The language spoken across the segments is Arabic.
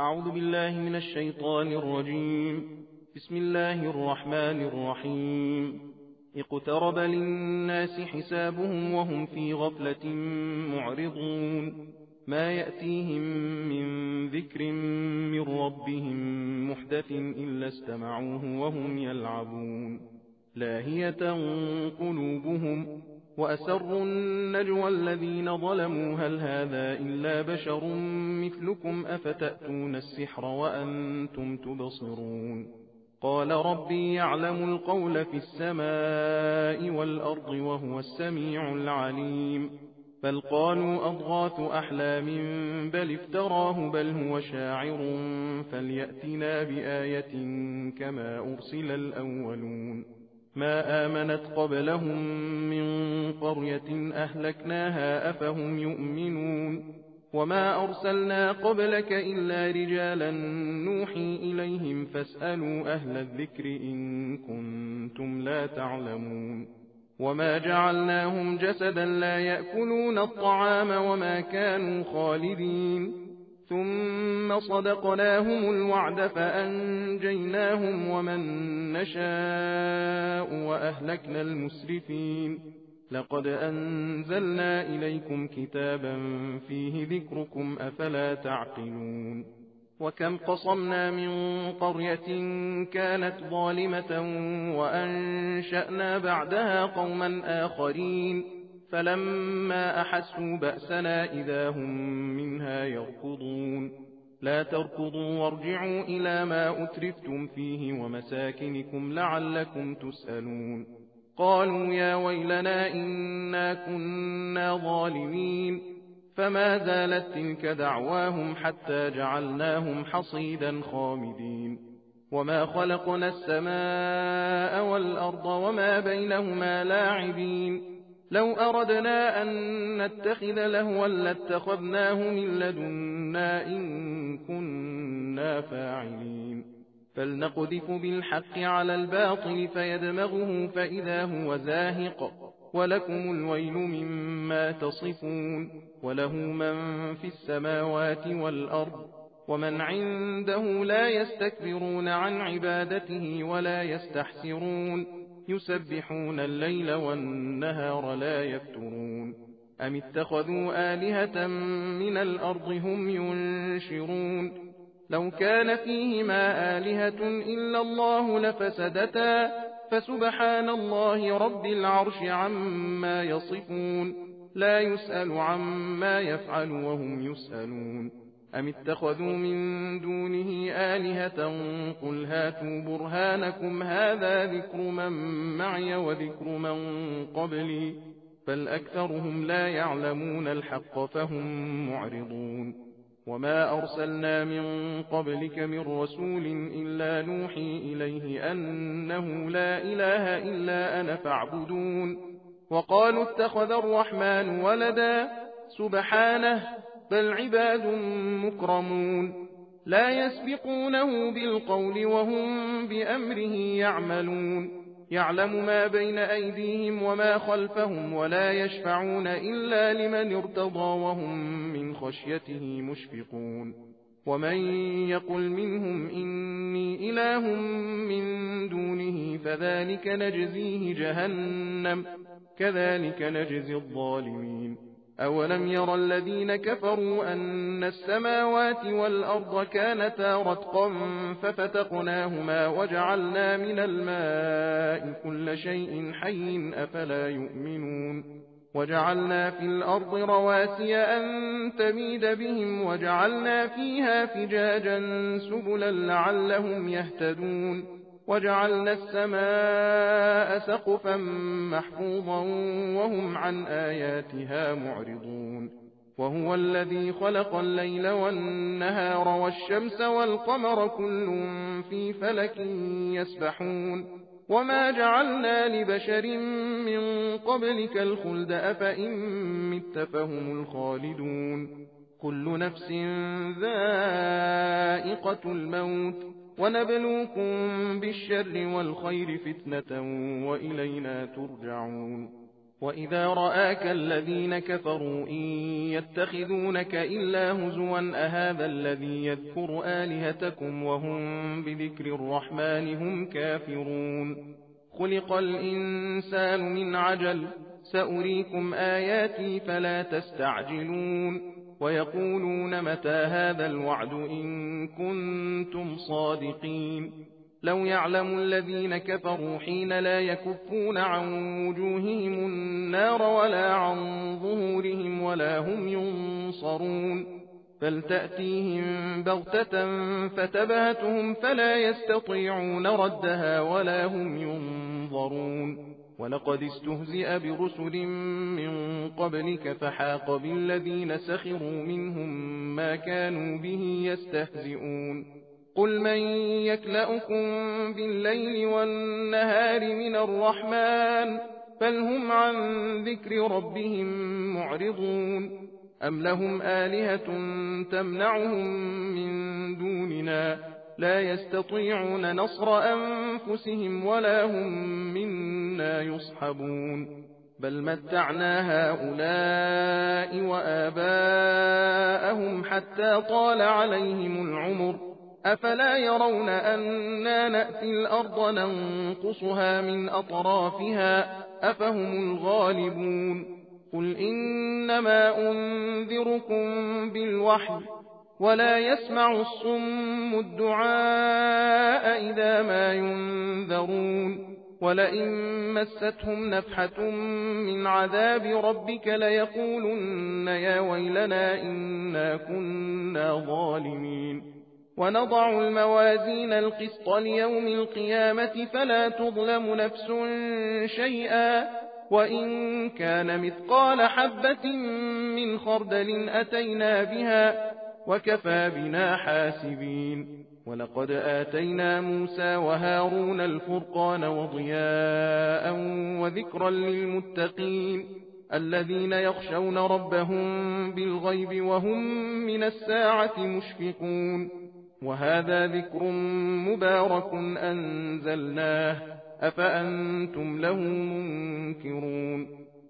أعوذ بالله من الشيطان الرجيم. بسم الله الرحمن الرحيم. اقترب للناس حسابهم وهم في غفلة معرضون. ما يأتيهم من ذكر من ربهم محدث إلا استمعوه وهم يلعبون. لاهية قلوبهم وأسروا النجوى الذين ظلموا هل هذا إلا بشر مثلكم أفتأتون السحر وأنتم تبصرون. قال ربي يعلم القول في السماء والأرض وهو السميع العليم. بل قالوا أضغاث أحلام بل افتراه بل هو شاعر فليأتنا بآية كما أرسل الأولون. ما آمنت قبلهم من قرية أهلكناها أفهم يؤمنون. وما أرسلنا قبلك إلا رجالا نوحي إليهم فاسألوا أهل الذكر إن كنتم لا تعلمون. وما جعلناهم جسدا لا يأكلون الطعام وما كانوا خالدين. ثم صدقناهم الوعد فأنجيناهم ومن نشاء وأهلكنا المسرفين. لقد أنزلنا إليكم كتابا فيه ذكركم أفلا تعقلون. وكم قصمنا من قرية كانت ظالمة وأنشأنا بعدها قوما آخرين فلما أحسوا بأسنا إذا هم منها يركضون. لا تركضوا وارجعوا إلى ما أترفتم فيه ومساكنكم لعلكم تسألون. قالوا يا ويلنا إنا كنا ظالمين. فما زالت تلك دعواهم حتى جعلناهم حصيدا خامدين. وما خلقنا السماء والأرض وما بينهما لاعبين. لو أردنا أن نتخذ لهوا لاتخذناه من لدنا إن كنا فاعلين. فلنقذف بالحق على الباطل فيدمغه فإذا هو زاهق ولكم الويل مما تصفون. وله من في السماوات والأرض ومن عنده لا يستكبرون عن عبادته ولا يستحسرون. يسبحون الليل والنهار لا يفترون. أم اتخذوا آلهة من الأرض هم ينشرون. لو كان فيهما آلهة إلا الله لفسدتا فسبحان الله رب العرش عما يصفون. لا يسأل عما يفعل وهم يسألون. أم اتخذوا من دونه آلهة قل هاتوا برهانكم هذا ذكر من معي وذكر من قبلي بل أكثرهم لا يعلمون الحق فهم معرضون. وما أرسلنا من قبلك من رسول إلا نوحي إليه أنه لا إله إلا أنا فاعبدون. وقالوا اتخذ الرحمن ولدا سبحانه بل عباد مكرمون لا يسبقونه بالقول وهم بأمره يعملون. يعلم ما بين أيديهم وما خلفهم ولا يشفعون إلا لمن ارتضى وهم من خشيته مشفقون. ومن يقل منهم إني إله من دونه فذلك نجزيه جهنم كذلك نجزي الظالمين. أولم ير الذين كفروا أن السماوات والأرض كانتا رتقا ففتقناهما وجعلنا من الماء كل شيء حي أفلا يؤمنون. وجعلنا في الأرض رواسي أن تميد بهم وجعلنا فيها فجاجا سبلا لعلهم يهتدون. وجعلنا السماء سقفا محفوظا وهم عن آياتها معرضون. وهو الذي خلق الليل والنهار والشمس والقمر كل في فلك يسبحون. وما جعلنا لبشر من قبلك الخلد أفإن مت فهم الخالدون. كل نفس ذائقة الموت ونبلوكم بالشر والخير فتنة وإلينا ترجعون. وإذا رآك الذين كفروا إن يتخذونك إلا هزوا أهذا الذي يذكر آلهتكم وهم بذكر الرحمن هم كافرون خلق الإنسان من عجل سأريكم آياتي فلا تستعجلون ويقولون متى هذا الوعد إن كنتم صادقين لو يعلم الذين كفروا حين لا يكفون عن وجوههم النار ولا عن ظهورهم ولا هم ينصرون بل تأتيهم بغتة فتبهتهم فلا يستطيعون ردها ولا هم ينظرون ولقد استهزئ برسل من قبلك فحاق بالذين سخروا منهم ما كانوا به يستهزئون قل من يكلأكم بالليل والنهار من الرحمن بل هم عن ذكر ربهم معرضون أم لهم آلهة تمنعهم من دوننا لا يستطيعون نصر أنفسهم ولا هم منا يصحبون بل متعنا هؤلاء وآباءهم حتى طال عليهم العمر أفلا يرون أنا نأتي الأرض ننقصها من أطرافها أفهم الغالبون قل إنما أنذركم بالوحي ولا يسمع الصم الدعاء إذا ما ينذرون ولئن مستهم نفحة من عذاب ربك ليقولن يا ويلنا إنا كنا ظالمين ونضع الموازين القسط ليوم القيامة فلا تظلم نفس شيئا وإن كان مثقال حبة من خردل أتينا بها وكفى بنا حاسبين ولقد آتينا موسى وهارون الفرقان وضياء وذكرا للمتقين الذين يخشون ربهم بالغيب وهم من الساعة مشفقون وهذا ذكر مبارك أنزلناه أفأنتم له منكرون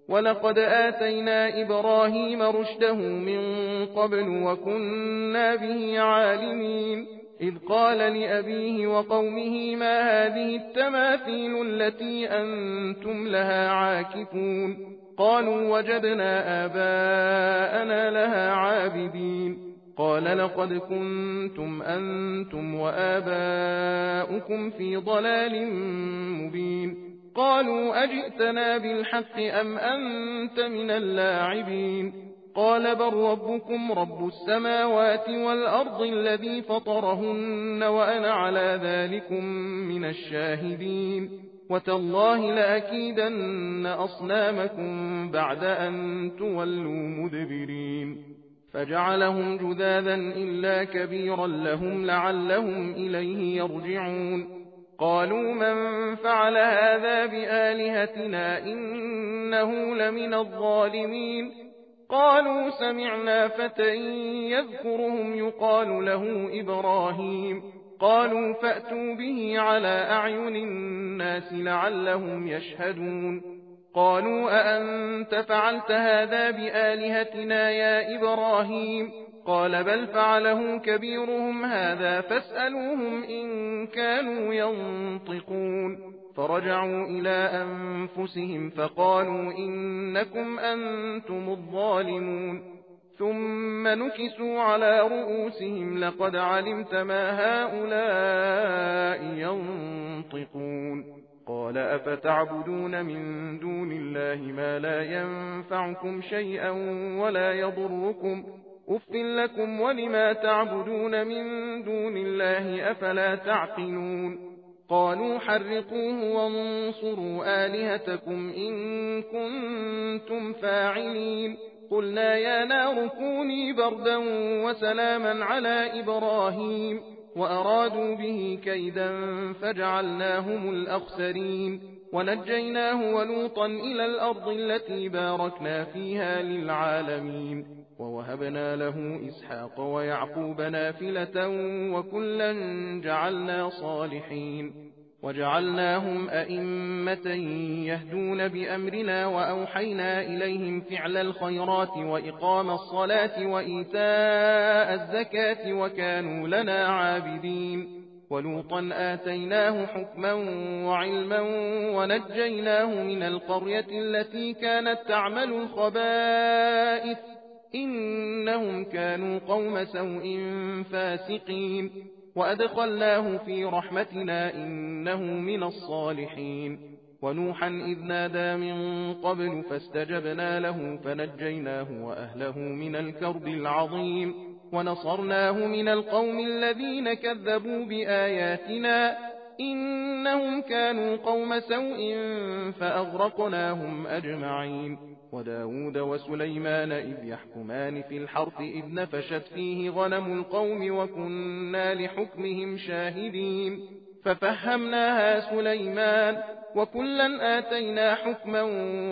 ولقد آتينا إبراهيم رشده من قبل وكنا به عالمين إذ قال لأبيه وقومه ما هذه التماثيل التي أنتم لها عاكفون قالوا وجدنا آباءنا لها عابدين قال لقد كنتم أنتم وآباؤكم في ضلال مبين قالوا أجئتنا بالحق أم أنت من اللاعبين قال بل ربكم رب السماوات والأرض الذي فطرهن وأنا على ذلكم من الشاهدين وتالله لأكيدن أصنامكم بعد أن تولوا مدبرين فجعلهم جذاذا إلا كبيرا لهم لعلهم إليه يرجعون قالوا من فعل هذا بآلهتنا إنه لمن الظالمين قالوا سمعنا فتى يذكرهم يقال له إبراهيم قالوا فأتوا به على أعين الناس لعلهم يشهدون قالوا أأنت فعلت هذا بآلهتنا يا إبراهيم قال بل فعله كبيرهم هذا فاسألوهم إن كانوا ينطقون فرجعوا إلى أنفسهم فقالوا إنكم أنتم الظالمون ثم نكسوا على رؤوسهم لقد علمت ما هؤلاء ينطقون قال أفتعبدون من دون الله ما لا ينفعكم شيئا ولا يضركم أف لكم ولما تعبدون من دون الله أفلا تعقلون قالوا حرقوه وانصروا آلهتكم إن كنتم فاعلين قلنا يا نار كوني بردا وسلاما على إبراهيم وأرادوا به كيدا فجعلناهم الأخسرين ونجيناه ولوطا إلى الأرض التي باركنا فيها للعالمين ووهبنا له إسحاق ويعقوب نافلة وكلا جعلنا صالحين وجعلناهم أئمة يهدون بأمرنا وأوحينا إليهم فعل الخيرات وإقام الصلاة وإيتاء الزكاة وكانوا لنا عابدين ولوطا آتيناه حكما وعلما ونجيناه من القرية التي كانت تعمل الخبائث إنهم كانوا قوم سوء فاسقين وأدخلناه في رحمتنا إنه من الصالحين ونوحا إذ نادى من قبل فاستجبنا له فنجيناه وأهله من الكرب العظيم ونصرناه من القوم الذين كذبوا بآياتنا إنهم كانوا قوم سوء فأغرقناهم أجمعين وداود وسليمان إذ يحكمان في الحرث إذ نفشت فيه غنم القوم وكنا لحكمهم شاهدين ففهمناها سليمان وكلا آتينا حكما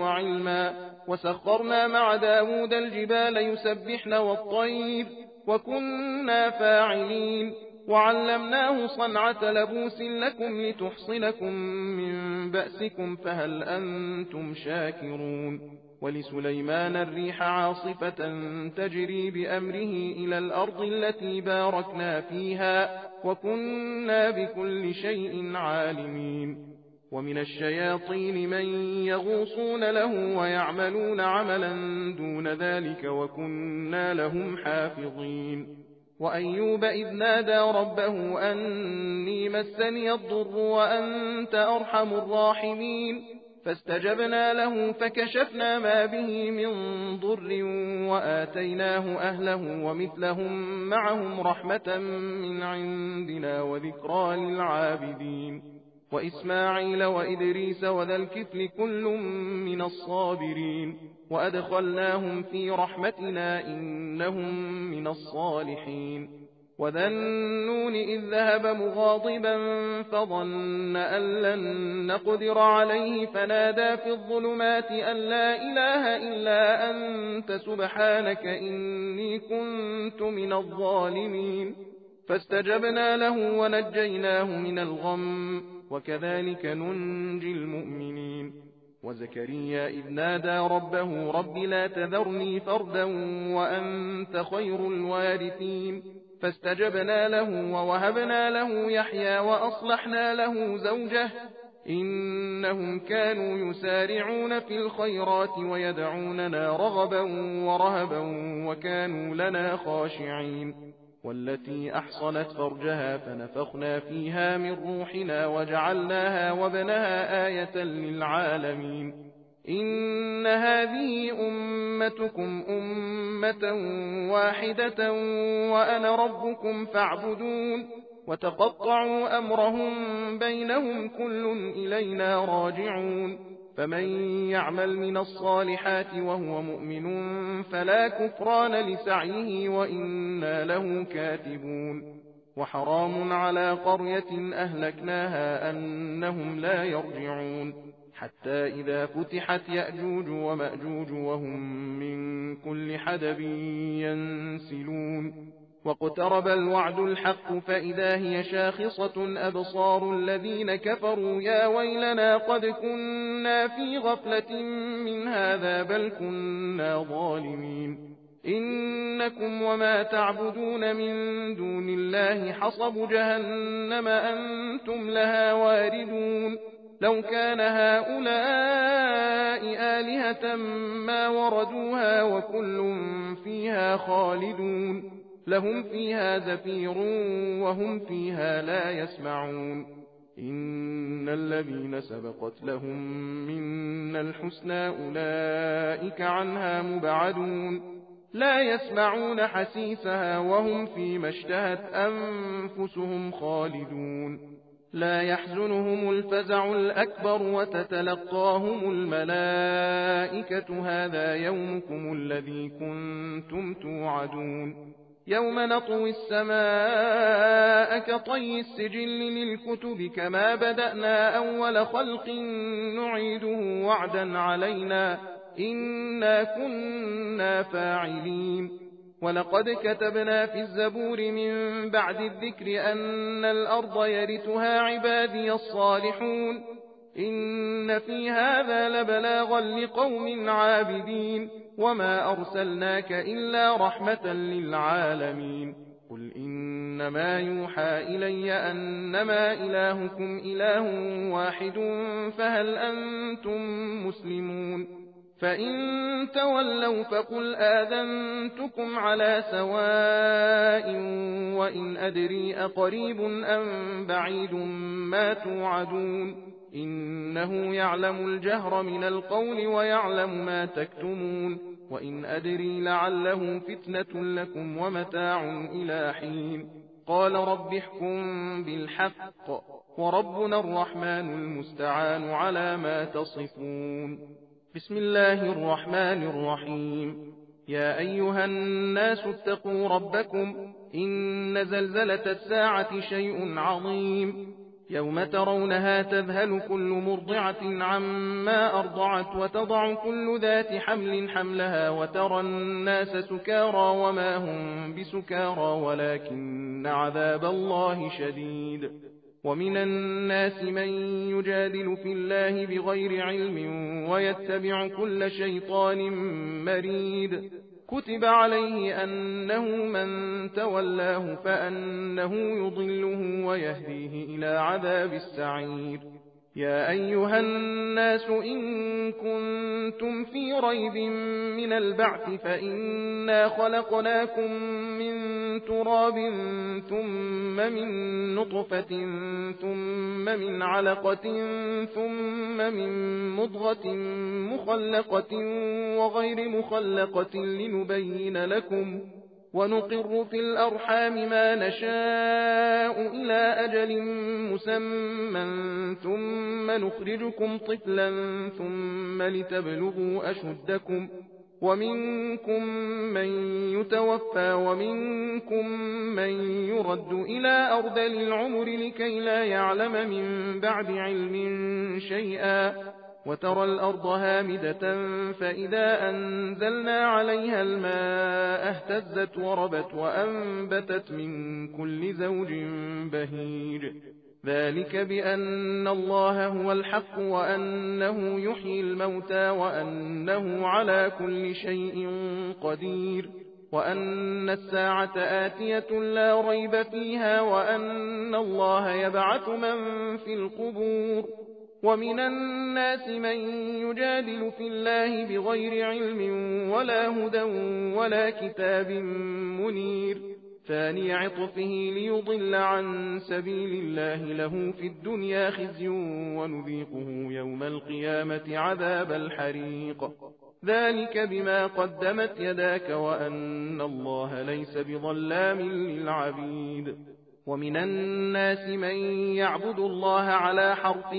وعلما وسخرنا مع داود الجبال يسبحن والطير وكنا فاعلين وعلمناه صنعة لبوس لكم لتحصنكم من بأسكم فهل أنتم شاكرون ولسليمان الريح عاصفة تجري بأمره إلى الأرض التي باركنا فيها وكنا بكل شيء عالمين ومن الشياطين من يغوصون له ويعملون عملا دون ذلك وكنا لهم حافظين وأيوب إذ نادى ربه أني مسني الضر وأنت أرحم الراحمين فاستجبنا له فكشفنا ما به من ضر وآتيناه أهله ومثلهم معهم رحمة من عندنا وذكرى للعابدين وإسماعيل وإدريس وذا الكفل كل من الصابرين وأدخلناهم في رحمتنا إنهم من الصالحين وذا النون إذ ذهب مغاضبا فظن أن لن نقدر عليه فنادى في الظلمات أن لا إله إلا أنت سبحانك إني كنت من الظالمين فاستجبنا له ونجيناه من الغم وكذلك ننجي المؤمنين وزكريا إذ نادى ربه رب لا تذرني فردا وأنت خير الوارثين فاستجبنا له ووهبنا له يحيى وأصلحنا له زوجه إنهم كانوا يسارعون في الخيرات ويدعوننا رغبا ورهبا وكانوا لنا خاشعين والتي أحصنت فرجها فنفخنا فيها من روحنا وجعلناها وابنها آية للعالمين إن هذه أمتكم أمة واحدة وأنا ربكم فاعبدون وتقطعوا أمرهم بينهم كل إلينا راجعون فمن يعمل من الصالحات وهو مؤمن فلا كفران لسعيه وإنا له كاتبون وحرام على قرية أهلكناها أنهم لا يرجعون حتى إذا فتحت يأجوج ومأجوج وهم من كل حدب ينسلون واقترب الوعد الحق فإذا هي شاخصة أبصار الذين كفروا يا ويلنا قد كنا في غفلة من هذا بل كنا ظالمين إنكم وما تعبدون من دون الله حصب جهنم أنتم لها واردون لو كان هؤلاء آلهة ما وردوها وكل فيها خالدون لهم فيها زفير وهم فيها لا يسمعون إن الذين سبقت لهم منا الحسنى أولئك عنها مبعدون لا يسمعون حسيسها وهم فيما اشتهت أنفسهم خالدون لا يحزنهم الفزع الأكبر وتتلقاهم الملائكة هذا يومكم الذي كنتم توعدون يوم نطوي السماء كطي السجل للكتب كما بدأنا أول خلق نعيده وعدا علينا إنا كنا فاعلين ولقد كتبنا في الزبور من بعد الذكر أن الأرض يرثها عبادي الصالحون إن في هذا لبلاغا لقوم عابدين وما أرسلناك إلا رحمة للعالمين قل إنما يوحى إلي أنما إلهكم إله واحد فهل أنتم مسلمون فإن تولوا فقل آذنتكم على سواء وإن أدري أقريب أم بعيد ما توعدون إنه يعلم الجهر من القول ويعلم ما تكتمون وإن أدري لعله فتنة لكم ومتاع إلى حين قال رب احكم بالحق وربنا الرحمن المستعان على ما تصفون بسم الله الرحمن الرحيم يا أيها الناس اتقوا ربكم إن زلزلة الساعة شيء عظيم يوم ترونها تذهل كل مرضعة عما أرضعت وتضع كل ذات حمل حملها وترى الناس سكارى وما هم بسكارى ولكن عذاب الله شديد ومن الناس من يجادل في الله بغير علم ويتبع كل شيطان مريد كتب عليه أنه من تولاه فأنه يضله ويهديه إلى عذاب السعير يا أيها الناس إن كنتم في ريب من البعث فإنا خلقناكم من تراب ثم من نطفة ثم من علقة ثم من مضغة مخلقة وغير مخلقة لنبين لكم ونقر في الأرحام ما نشاء إلى أجل مسمى ثم نخرجكم طفلا ثم لتبلغوا أشدكم ومنكم من يتوفى ومنكم من يرد إلى أرذل العمر لكي لا يعلم من بعد علم شيئا وترى الأرض هامدة فإذا أنزلنا عليها الماء اهتزت وربت وأنبتت من كل زوج بهيج ذلك بأن الله هو الحق وأنه يحيي الموتى وأنه على كل شيء قدير وأن الساعة آتية لا ريب فيها وأن الله يبعث من في القبور ومن الناس من يجادل في الله بغير علم ولا هدى ولا كتاب منير ثاني عطفه ليضل عن سبيل الله له في الدنيا خزي ونذيقه يوم القيامة عذاب الحريق ذلك بما قدمت يداك وأن الله ليس بظلام للعبيد ومن الناس من يعبد الله على حرف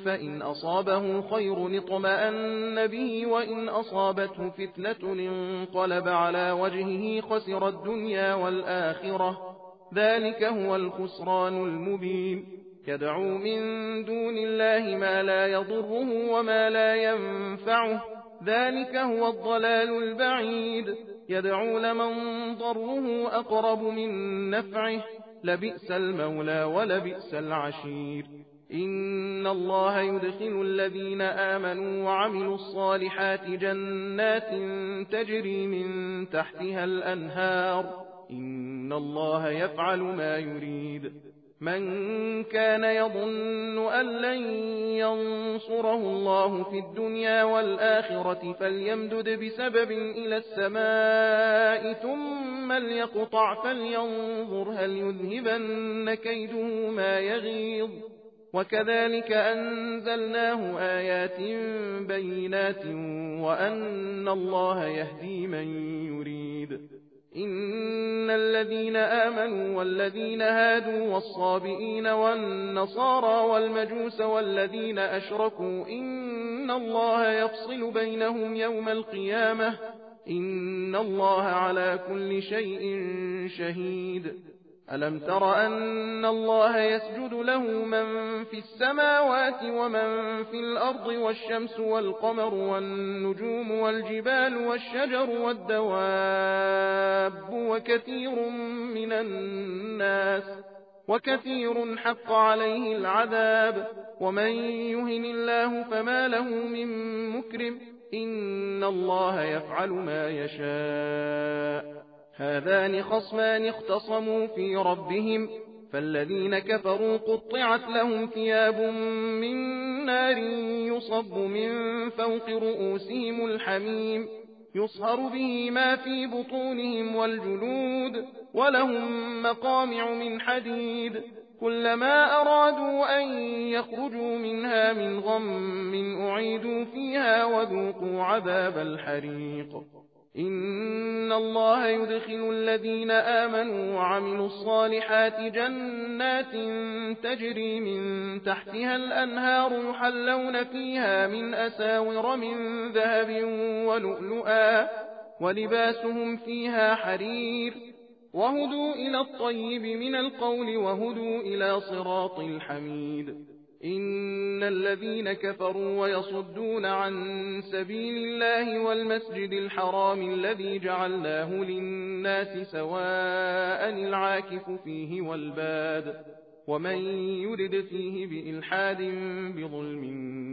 فإن أصابه خير اطمأن به وإن أصابته فتنة انقلب على وجهه خسر الدنيا والآخرة ذلك هو الخسران المبين يدعو من دون الله ما لا يضره وما لا ينفعه ذلك هو الضلال البعيد يدعو لمن ضره أقرب من نفعه لبئس المولى ولبئس العشير إن الله يدخل الذين آمنوا وعملوا الصالحات جنات تجري من تحتها الأنهار إن الله يفعل ما يريد من كان يظن أن لن ينصره الله في الدنيا والآخرة فليمدد بسبب إلى السماء ثم ليقطع فلينظر هل يذهبن كيده ما يغيظ وكذلك أنزلناه آيات بينات وأن الله يهدي من يريد إن الذين آمنوا والذين هادوا والصابئين والنصارى والمجوس والذين أشركوا إن الله يفصل بينهم يوم القيامة إن الله على كل شيء شهيد ألم تر أن الله يسجد له من في السماوات ومن في الأرض والشمس والقمر والنجوم والجبال والشجر والدواب وكثير حق عليه العذاب ومن يهن الله فما له من مكرم إن الله يفعل ما يشاء هذان خصمان اختصموا في ربهم فالذين كفروا قطعت لهم ثياب من نار يصب من فوق رؤوسهم الحميم يصهر به ما في بطونهم والجلود ولهم مقامع من حديد كلما أرادوا أن يخرجوا منها من غم أعيدوا فيها وذوقوا عذاب الحريق إن الله يدخل الذين آمنوا وعملوا الصالحات جنات تجري من تحتها الأنهار يحلون فيها من أساور من ذهب ولؤلؤا ولباسهم فيها حرير وهدوا إلى الطيب من القول وهدوا إلى صراط الحميد إن الذين كفروا ويصدون عن سبيل الله والمسجد الحرام الذي جعلناه للناس سواء العاكف فيه والباد ومن يرد فيه بإلحاد بظلم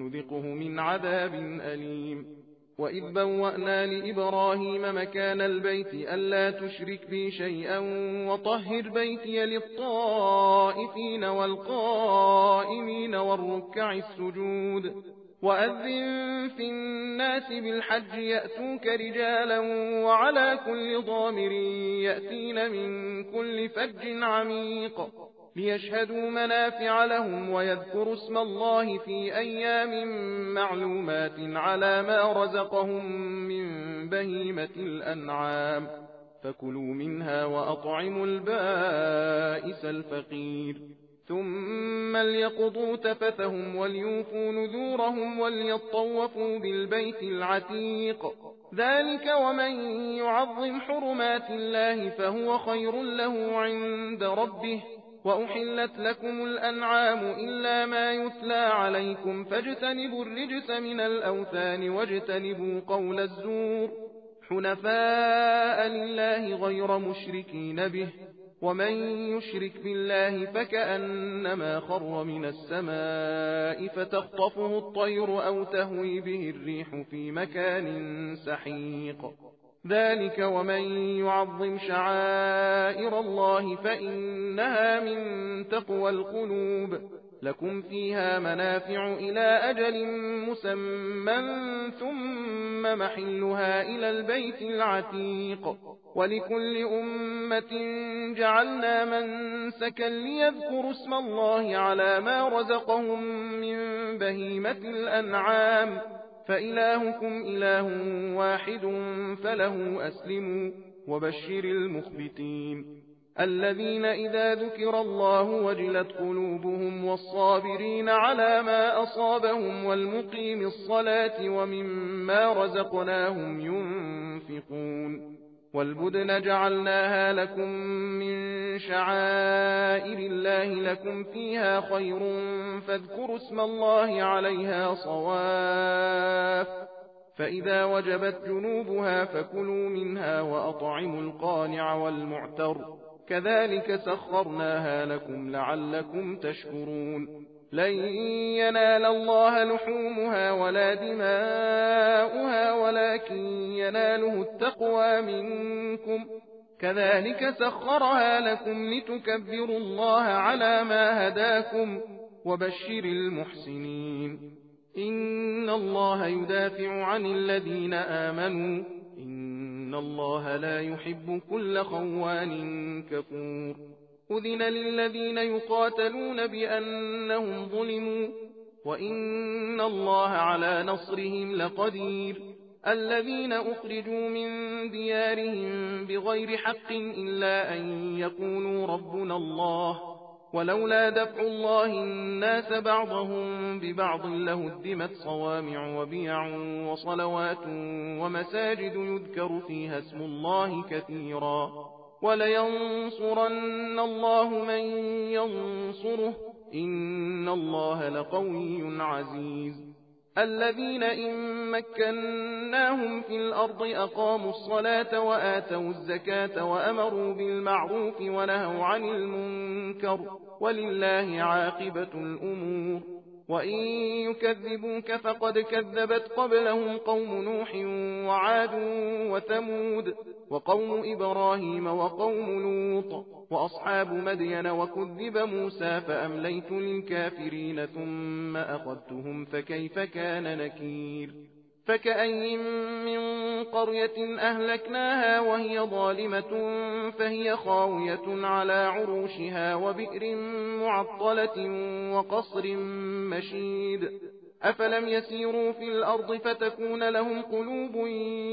نذقه من عذاب أليم وإذ بوأنا لإبراهيم مكان البيت ألا تشرك بي شيئا وطهر بيتي للطائفين والقائمين والركع السجود وأذن في الناس بالحج يأتوك رجالا وعلى كل ضامر يأتين من كل فج عميق ليشهدوا منافع لهم ويذكروا اسم الله في أيام معلومات على ما رزقهم من بهيمة الأنعام فكلوا منها وأطعموا البائس الفقير ثم ليقضوا تفثهم وليوفوا نذورهم وليطوفوا بالبيت العتيق ذلك ومن يعظم حرمات الله فهو خير له عند ربه وأحلت لكم الأنعام إلا ما يتلى عليكم فاجتنبوا الرجس من الأوثان واجتنبوا قول الزور حنفاء لله غير مشركين به ومن يشرك بالله فكأنما خر من السماء فتخطفه الطير أو تهوي به الريح في مكان سحيق ذلك ومن يعظم شعائر الله فإنها من تقوى القلوب لكم فيها منافع إلى أجل مسمى ثم محلها إلى البيت العتيق ولكل أمة جعلنا منسكا ليذكروا اسم الله على ما رزقهم من بهيمة الأنعام فإلهكم إله واحد فله أسلموا وبشر المخبتين الذين إذا ذكر الله وجلت قلوبهم والصابرين على ما أصابهم والمقيم الصلاة ومما رزقناهم ينفقون والبدن جعلناها لكم من شعائر الله لكم فيها خير فاذكروا اسم الله عليها صواف فإذا وجبت جنوبها فكلوا منها وأطعموا القانع والمعتر كذلك سخرناها لكم لعلكم تشكرون لن ينال الله لحومها ولا دماؤها ولكن يناله التقوى منكم كذلك سخرها لكم لتكبروا الله على ما هداكم وبشر المحسنين إن الله يدافع عن الذين آمنوا إن الله لا يحب كل خوان كفور أذن للذين يقاتلون بأنهم ظلموا وإن الله على نصرهم لقدير الذين أخرجوا من ديارهم بغير حق إلا أن يقولوا ربنا الله ولولا دفع الله الناس بعضهم ببعض لهدمت صوامع وبيع وصلوات ومساجد يذكر فيها اسم الله كثيرا ولينصرن الله من ينصره إن الله لقوي عزيز الذين إن مكناهم في الأرض أقاموا الصلاة وآتوا الزكاة وأمروا بالمعروف ونهوا عن المنكر ولله عاقبة الأمور وإن يكذبوك فقد كذبت قبلهم قوم نوح وعاد وثمود وقوم إبراهيم وقوم لوط وأصحاب مدين وكذب موسى فأمليت للكافرين ثم أخذتهم فكيف كان نكير فكأي من قرية أهلكناها وهي ظالمة فهي خاوية على عروشها وبئر معطلة وقصر مشيد أفلم يسيروا في الأرض فتكون لهم قلوب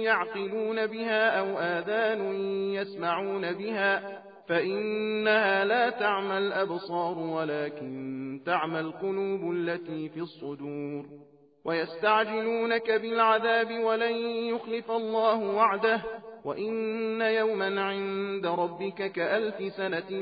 يعقلون بها أو آذان يسمعون بها فإنها لا تعمى الأبصار ولكن تعمى القلوب التي في الصدور ويستعجلونك بالعذاب ولن يخلف الله وعده وإن يوما عند ربك كألف سنة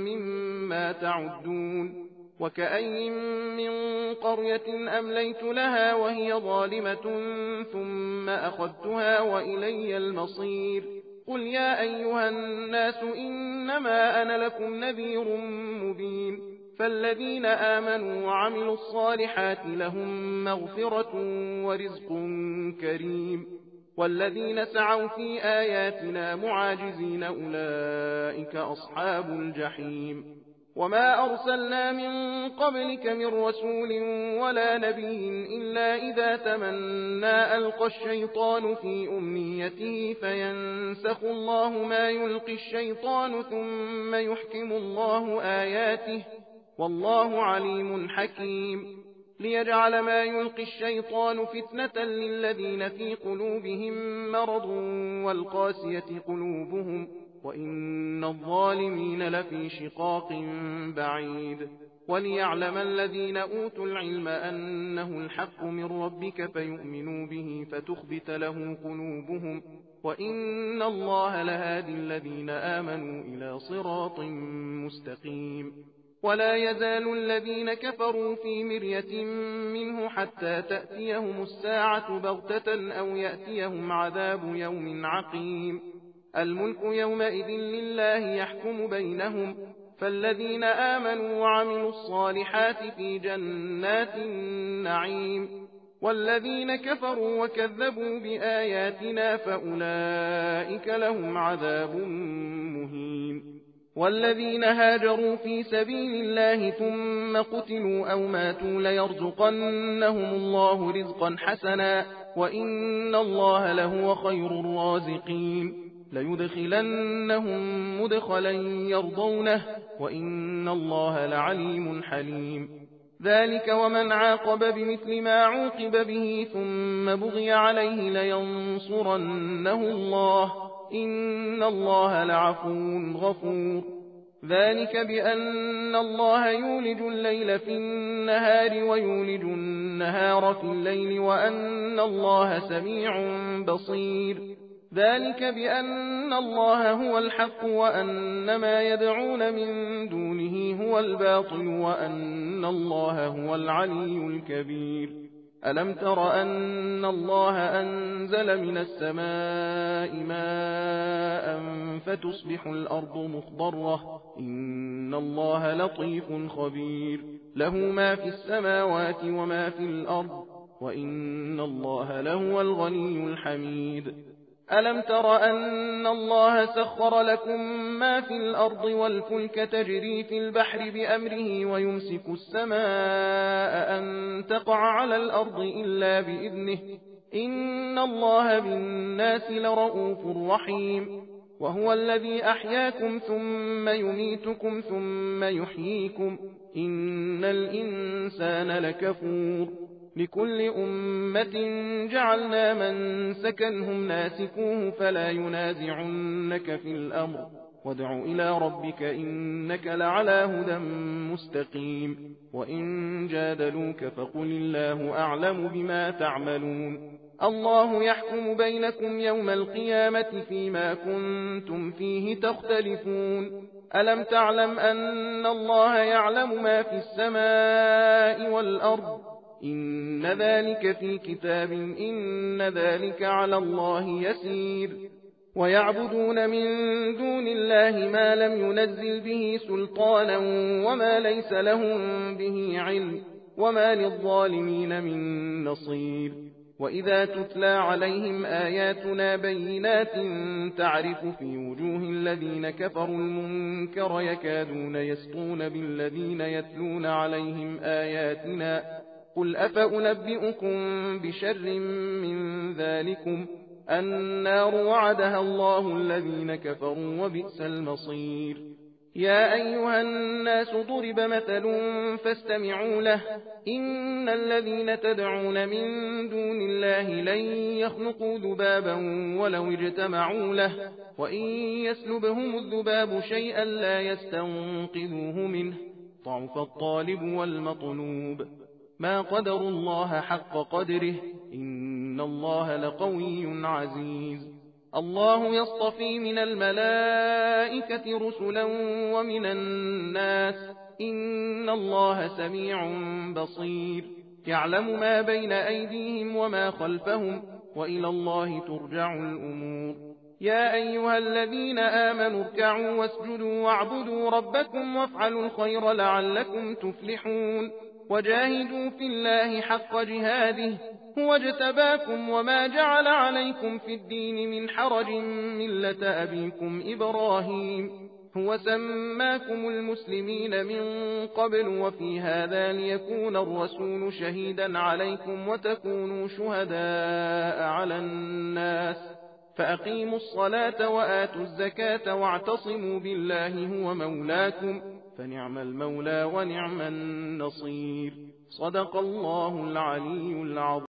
مما تعدون وكأي من قرية أمليت لها وهي ظالمة ثم أخذتها وإلي المصير قل يا أيها الناس إنما أنا لكم نذير مبين فالذين آمنوا وعملوا الصالحات لهم مغفرة ورزق كريم والذين سعوا في آياتنا معاجزين أولئك أصحاب الجحيم وما أرسلنا من قبلك من رسول ولا نبي إلا إذا تمنى ألقى الشيطان في أمنيته فينسخ الله ما يلقي الشيطان ثم يحكم الله آياته والله عليم حكيم ليجعل ما يلقي الشيطان فتنة للذين في قلوبهم مرض والقاسية قلوبهم وإن الظالمين لفي شقاق بعيد وليعلم الذين أوتوا العلم أنه الحق من ربك فيؤمنوا به فتخبت له قلوبهم وإن الله لهادي الذين آمنوا إلى صراط مستقيم ولا يزال الذين كفروا في مرية منه حتى تأتيهم الساعة بغتة أو يأتيهم عذاب يوم عقيم الملك يومئذ لله يحكم بينهم فالذين آمنوا وعملوا الصالحات في جنات النعيم والذين كفروا وكذبوا بآياتنا فأولئك لهم عذاب مهين والذين هاجروا في سبيل الله ثم قتلوا أو ماتوا ليرزقنهم الله رزقا حسنا وإن الله لهو خير الرازقين ليدخلنهم مدخلا يرضونه وإن الله لعليم حليم ذلك ومن عاقب بمثل ما عوقب به ثم بغي عليه لينصرنه الله إن الله لعفو غفور ذلك بأن الله يولج الليل في النهار ويولج النهار في الليل وأن الله سميع بصير ذلك بأن الله هو الحق وأن ما يدعون من دونه هو الباطل وأن الله هو العلي الكبير ألم تر أن الله أنزل من السماء ماء فتصبح الأرض مخضرة إن الله لطيف خبير له ما في السماوات وما في الأرض وإن الله لهو الغني الحميد ألم تر أن الله سخر لكم ما في الأرض والفلك تجري في البحر بأمره ويمسك السماء أن تقع على الأرض إلا بإذنه إن الله بالناس لرؤوف رحيم وهو الذي أحياكم ثم يميتكم ثم يحييكم إن الإنسان لكفور لكل أمة جعلنا من سكنهم ناسكوه فلا ينازعنك في الأمر وادع إلى ربك إنك لعلى هدى مستقيم وإن جادلوك فقل الله أعلم بما تعملون الله يحكم بينكم يوم القيامة فيما كنتم فيه تختلفون ألم تعلم أن الله يعلم ما في السماء والأرض إن ذلك في كتاب إن ذلك على الله يسير ويعبدون من دون الله ما لم ينزل به سلطانا وما ليس لهم به علم وما للظالمين من نصير وإذا تتلى عليهم آياتنا بينات تعرف في وجوه الذين كفروا المنكر يكادون يسطون بالذين يتلون عليهم آياتنا قل أفأنبئكم بشر من ذلكم النار وعدها الله الذين كفروا وبئس المصير يا أيها الناس ضرب مثل فاستمعوا له إن الذين تدعون من دون الله لن يخلقوا ذبابا ولو اجتمعوا له وإن يسلبهم الذباب شيئا لا يستنقذوه منه ضعف الطالب والمطلوب ما قدروا الله حق قدره إن الله لقوي عزيز الله يصطفي من الملائكة رسلا ومن الناس إن الله سميع بصير يعلم ما بين أيديهم وما خلفهم وإلى الله ترجع الأمور يا أيها الذين آمنوا اركعوا واسجدوا واعبدوا ربكم وافعلوا الخير لعلكم تفلحون وجاهدوا في الله حق جهاده هو اجتباكم وما جعل عليكم في الدين من حرج ملة أبيكم إبراهيم هو سماكم المسلمين من قبل وفي هذا ليكون الرسول شهيدا عليكم وتكونوا شهداء على الناس فأقيموا الصلاة وآتوا الزكاة واعتصموا بالله هو مولاكم فنعم المولى ونعم النصير صدق الله العلي العظيم